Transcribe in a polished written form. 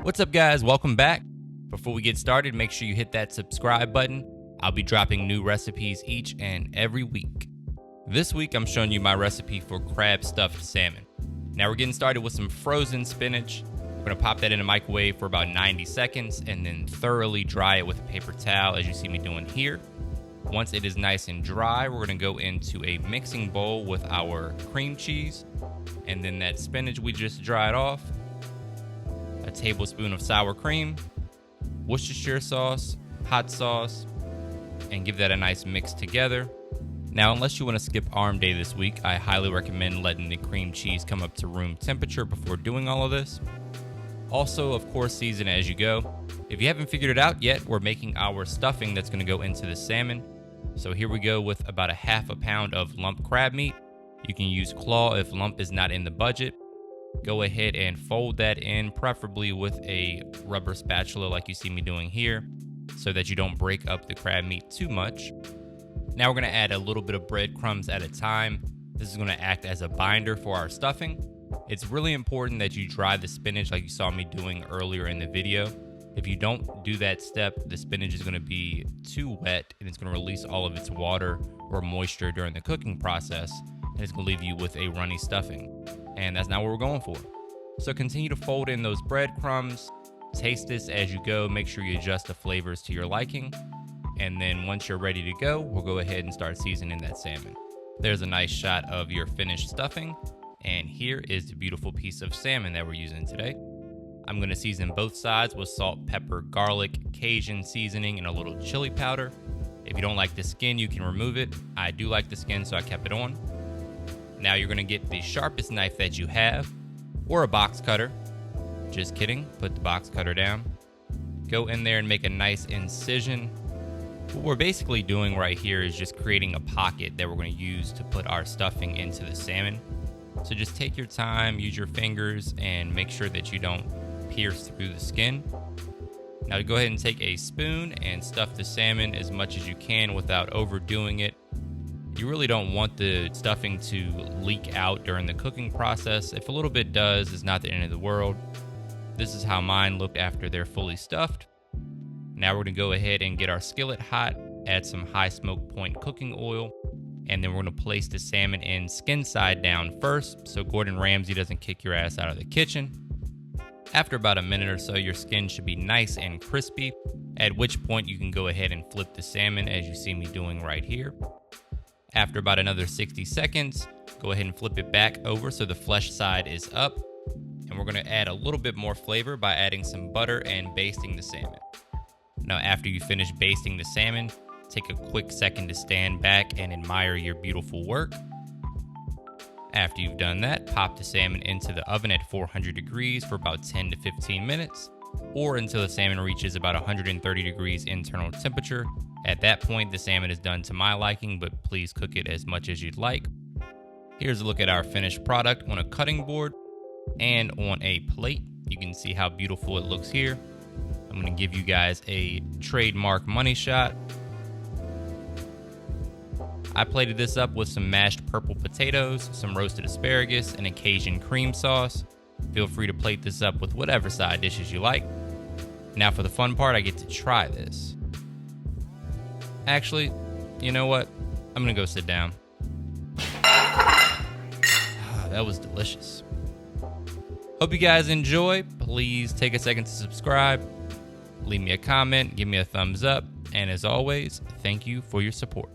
What's up, guys? Welcome back. Before we get started, make sure you hit that subscribe button. I'll be dropping new recipes each and every week. This week, I'm showing you my recipe for crab stuffed salmon. Now we're getting started with some frozen spinach. We're gonna pop that in a microwave for about 90 seconds and then thoroughly dry it with a paper towel, as you see me doing here. Once it is nice and dry, we're gonna go into a mixing bowl with our cream cheese and then that spinach we just dried off, a tablespoon of sour cream, Worcestershire sauce, hot sauce, and give that a nice mix together. Now, unless you want to skip arm day this week, I highly recommend letting the cream cheese come up to room temperature before doing all of this. Also, of course, season as you go. If you haven't figured it out yet, we're making our stuffing that's going to go into the salmon. So here we go with about a half a pound of lump crab meat. You can use claw if lump is not in the budget. Go ahead and fold that in, preferably with a rubber spatula like you see me doing here, so that you don't break up the crab meat too much. Now we're going to add a little bit of breadcrumbs at a time. This is going to act as a binder for our stuffing. It's really important that you dry the spinach like you saw me doing earlier in the video. If you don't do that step, the spinach is going to be too wet and it's going to release all of its water or moisture during the cooking process, and it's going to leave you with a runny stuffing. And that's not what we're going for. So continue to fold in those breadcrumbs. Taste this as you go. Make sure you adjust the flavors to your liking. And then once you're ready to go, we'll go ahead and start seasoning that salmon. There's a nice shot of your finished stuffing. And here is the beautiful piece of salmon that we're using today. I'm going to season both sides with salt, pepper, garlic, Cajun seasoning, and a little chili powder. If you don't like the skin, you can remove it. I do like the skin, so I kept it on. Now you're going to get the sharpest knife that you have, or a box cutter. Just kidding, put the box cutter down. Go in there and make a nice incision. What we're basically doing right here is just creating a pocket that we're going to use to put our stuffing into the salmon. So just take your time, use your fingers, and make sure that you don't pierce through the skin. Now go ahead and take a spoon and stuff the salmon as much as you can without overdoing it. You really don't want the stuffing to leak out during the cooking process. If a little bit does, it's not the end of the world. This is how mine looked after they're fully stuffed. Now we're going to go ahead and get our skillet hot, add some high smoke point cooking oil, and then we're going to place the salmon in skin side down first so Gordon Ramsay doesn't kick your ass out of the kitchen. After about a minute or so, your skin should be nice and crispy, at which point you can go ahead and flip the salmon as you see me doing right here. After about another 60 seconds, go ahead and flip it back over so the flesh side is up. And we're going to add a little bit more flavor by adding some butter and basting the salmon. Now, after you finish basting the salmon, take a quick second to stand back and admire your beautiful work. After you've done that, pop the salmon into the oven at 400 degrees for about 10 to 15 minutes, or until the salmon reaches about 130 degrees internal temperature. At that point, the salmon is done to my liking, but please cook it as much as you'd like. Here's a look at our finished product on a cutting board and on a plate. You can see how beautiful it looks here. I'm going to give you guys a trademark money shot. I plated this up with some mashed purple potatoes, some roasted asparagus, and a Cajun cream sauce. Feel free to plate this up with whatever side dishes you like. Now for the fun part, I get to try this. Actually, you know what? I'm gonna go sit down. That was delicious. Hope you guys enjoy. Please take a second to subscribe. Leave me a comment, give me a thumbs up, and as always, thank you for your support.